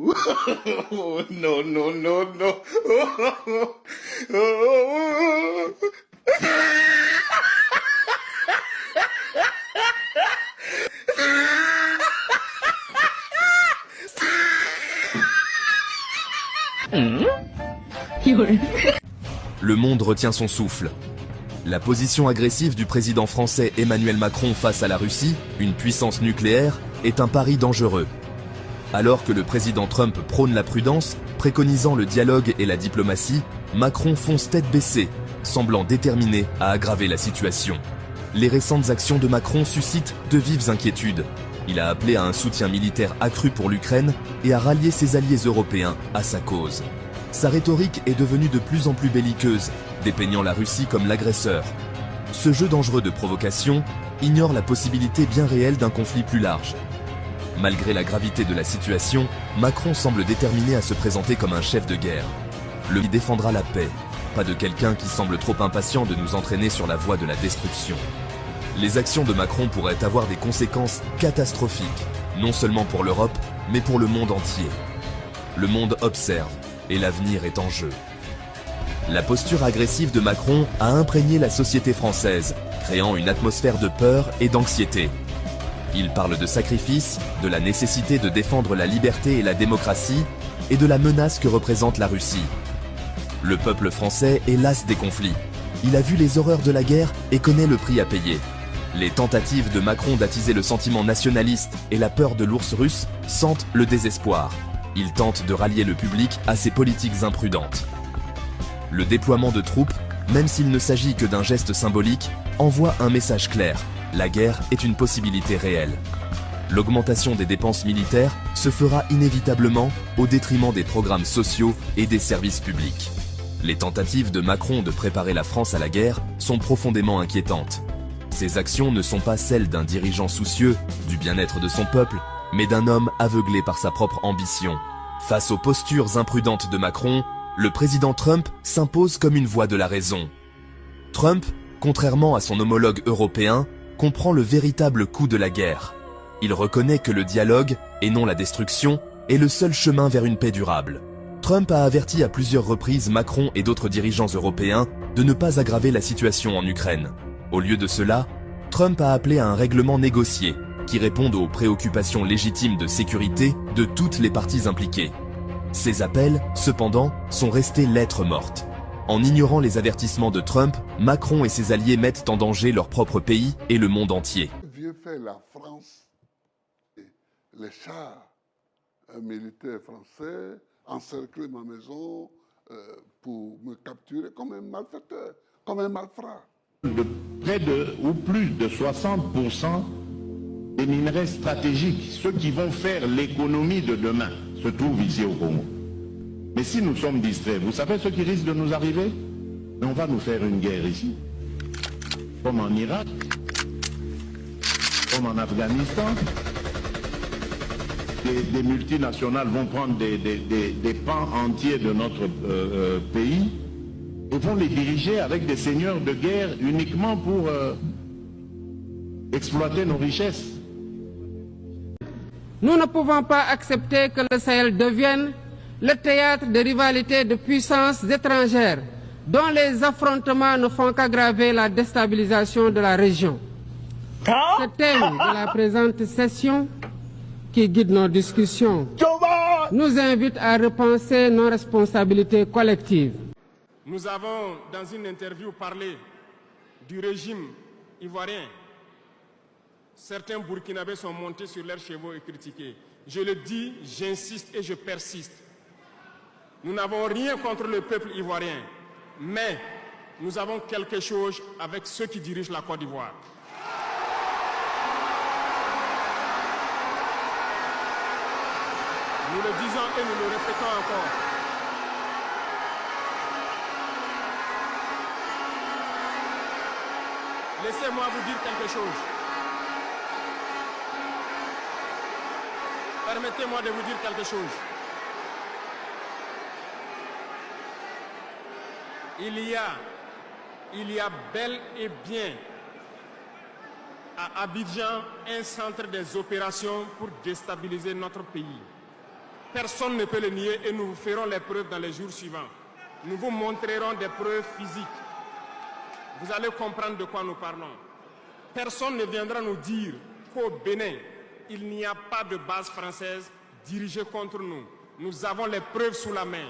Oh, no, no, no, no. Oh, oh, oh, oh. Le monde retient son souffle. La position agressive du président français Emmanuel Macron face à la Russie, une puissance nucléaire, est un pari dangereux. Alors que le président Trump prône la prudence, préconisant le dialogue et la diplomatie, Macron fonce tête baissée, semblant déterminé à aggraver la situation. Les récentes actions de Macron suscitent de vives inquiétudes. Il a appelé à un soutien militaire accru pour l'Ukraine et à rallier ses alliés européens à sa cause. Sa rhétorique est devenue de plus en plus belliqueuse, dépeignant la Russie comme l'agresseur. Ce jeu dangereux de provocation ignore la possibilité bien réelle d'un conflit plus large. Malgré la gravité de la situation, Macron semble déterminé à se présenter comme un chef de guerre. Il défendra la paix, pas de quelqu'un qui semble trop impatient de nous entraîner sur la voie de la destruction. Les actions de Macron pourraient avoir des conséquences catastrophiques, non seulement pour l'Europe, mais pour le monde entier. Le monde observe, et l'avenir est en jeu. La posture agressive de Macron a imprégné la société française, créant une atmosphère de peur et d'anxiété. Il parle de sacrifice, de la nécessité de défendre la liberté et la démocratie, et de la menace que représente la Russie. Le peuple français est las des conflits. Il a vu les horreurs de la guerre et connaît le prix à payer. Les tentatives de Macron d'attiser le sentiment nationaliste et la peur de l'ours russe sentent le désespoir. Il tente de rallier le public à ses politiques imprudentes. Le déploiement de troupes, même s'il ne s'agit que d'un geste symbolique, envoie un message clair. La guerre est une possibilité réelle. L'augmentation des dépenses militaires se fera inévitablement au détriment des programmes sociaux et des services publics. Les tentatives de Macron de préparer la France à la guerre sont profondément inquiétantes. Ces actions ne sont pas celles d'un dirigeant soucieux du bien-être de son peuple, mais d'un homme aveuglé par sa propre ambition. Face aux postures imprudentes de Macron, le président Trump s'impose comme une voix de la raison. Trump, contrairement à son homologue européen, comprend le véritable coût de la guerre. Il reconnaît que le dialogue, et non la destruction, est le seul chemin vers une paix durable. Trump a averti à plusieurs reprises Macron et d'autres dirigeants européens de ne pas aggraver la situation en Ukraine. Au lieu de cela, Trump a appelé à un règlement négocié qui réponde aux préoccupations légitimes de sécurité de toutes les parties impliquées. Ces appels, cependant, sont restés lettre morte. En ignorant les avertissements de Trump, Macron et ses alliés mettent en danger leur propre pays et le monde entier. Viens faire la France, les chars militaires français encercler ma maison pour me capturer comme un malfaiteur, comme un malfrat. De près de ou plus de 60% des minerais stratégiques, ceux qui vont faire l'économie de demain, se trouvent ici au Congo. Mais si nous sommes distraits, vous savez ce qui risque de nous arriver? On va nous faire une guerre ici, comme en Irak, comme en Afghanistan. Des multinationales vont prendre des pans entiers de notre pays et vont les diriger avec des seigneurs de guerre uniquement pour exploiter nos richesses. Nous ne pouvons pas accepter que le Sahel devienne le théâtre de rivalités de puissances étrangères dont les affrontements ne font qu'aggraver la déstabilisation de la région. Ce thème de la présente session, qui guide nos discussions, nous invite à repenser nos responsabilités collectives. Nous avons, dans une interview, parlé du régime ivoirien. Certains Burkinabés sont montés sur leurs chevaux et critiqués. Je le dis, j'insiste et je persiste. Nous n'avons rien contre le peuple ivoirien, mais nous avons quelque chose avec ceux qui dirigent la Côte d'Ivoire. Nous le disons et nous le répétons encore. Laissez-moi vous dire quelque chose. Permettez-moi de vous dire quelque chose. Il y a bel et bien à Abidjan un centre des opérations pour déstabiliser notre pays. Personne ne peut le nier et nous vous ferons les preuves dans les jours suivants. Nous vous montrerons des preuves physiques. Vous allez comprendre de quoi nous parlons. Personne ne viendra nous dire qu'au Bénin, il n'y a pas de base française dirigée contre nous. Nous avons les preuves sous la main.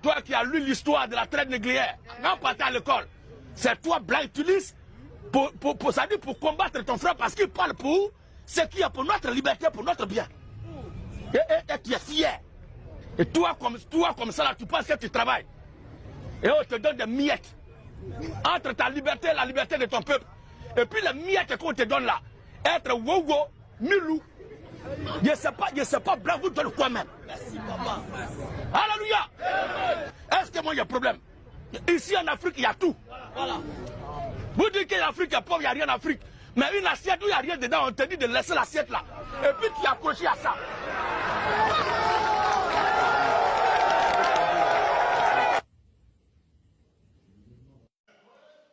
Toi qui as lu l'histoire de la traite nucléaire, en partant à l'école, c'est toi, blanc, utilises pour combattre ton frère parce qu'il parle pour ce qui est pour notre liberté, pour notre bien. Et tu es fier. Et toi comme ça, là, tu penses que tu travailles. Et on te donne des miettes. Entre ta liberté et la liberté de ton peuple. Et puis les miettes qu'on te donne là, être wowo, milou. Je sais pas, blanc, vous donne quoi même. Merci, papa. Alléluia. Est-ce que moi il y a problème? Ici en Afrique, il y a tout. Voilà. Vous dites qu'en Afrique, il y a pauvre, il n'y a rien en Afrique. Mais une assiette où il n'y a rien dedans, on te dit de laisser l'assiette là. Et puis tu es accroché à ça.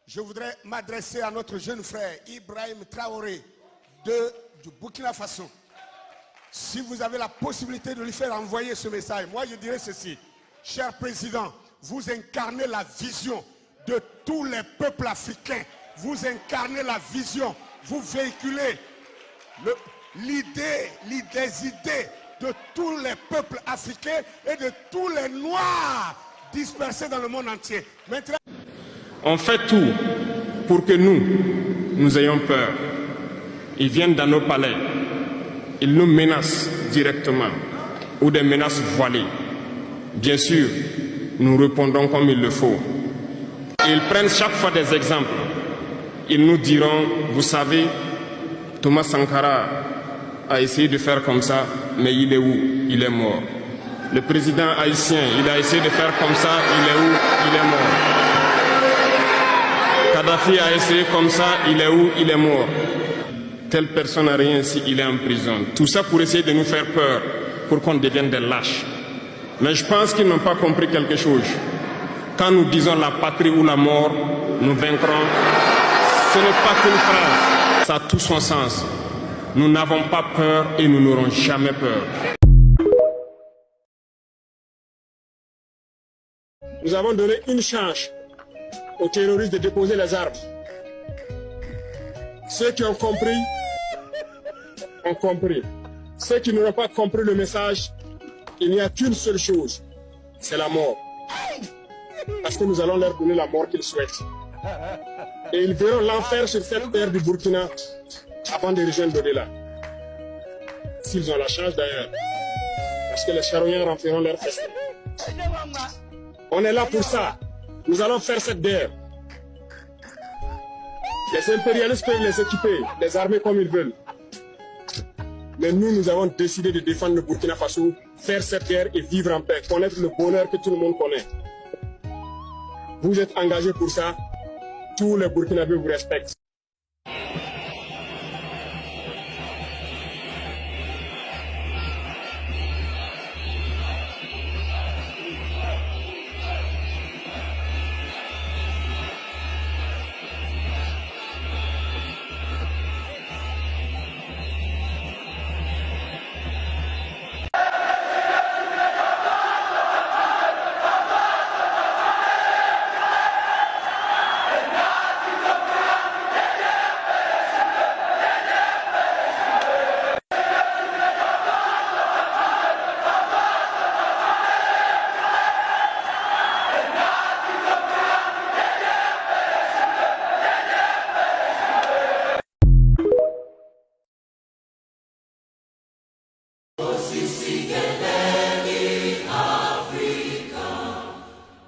Je voudrais m'adresser à notre jeune frère Ibrahim Traoré du Burkina Faso. Si vous avez la possibilité de lui faire envoyer ce message, moi je dirais ceci. Cher président, vous incarnez la vision de tous les peuples africains. Vous incarnez la vision, vous véhiculez les idées de tous les peuples africains et de tous les Noirs dispersés dans le monde entier. Maintenant, on fait tout pour que nous ayons peur. Ils viennent dans nos palais, ils nous menacent directement ou des menaces voilées. Bien sûr, nous répondons comme il le faut. Ils prennent chaque fois des exemples. Ils nous diront, vous savez, Thomas Sankara a essayé de faire comme ça, mais il est où? Il est mort. Le président haïtien, il a essayé de faire comme ça, il est où? Il est mort. Kadhafi a essayé comme ça, il est où? Il est mort. Telle personne n'a rien ici, il est en prison. Tout ça pour essayer de nous faire peur, pour qu'on devienne des lâches. Mais je pense qu'ils n'ont pas compris quelque chose. Quand nous disons la patrie ou la mort, nous vaincrons. Ce n'est pas qu'une phrase, ça a tout son sens. Nous n'avons pas peur et nous n'aurons jamais peur. Nous avons donné une chance aux terroristes de déposer les armes. Ceux qui ont compris, ont compris. Ceux qui n'auront pas compris le message, il n'y a qu'une seule chose, c'est la mort. Parce que nous allons leur donner la mort qu'ils souhaitent. Et ils verront l'enfer sur cette terre du Burkina avant de rejoindre l'au-delà. S'ils ont la chance d'ailleurs. Parce que les charognards rempliront leur festin. On est là pour ça. Nous allons faire cette guerre. Les impérialistes peuvent les équiper, les armer comme ils veulent. Mais nous avons décidé de défendre le Burkina Faso, faire cette guerre et vivre en paix, connaître le bonheur que tout le monde connaît. Vous êtes engagés pour ça, tous les Burkinabés vous respectent.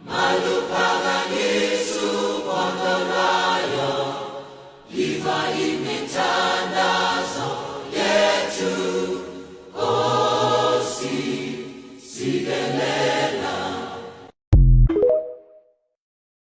Malupa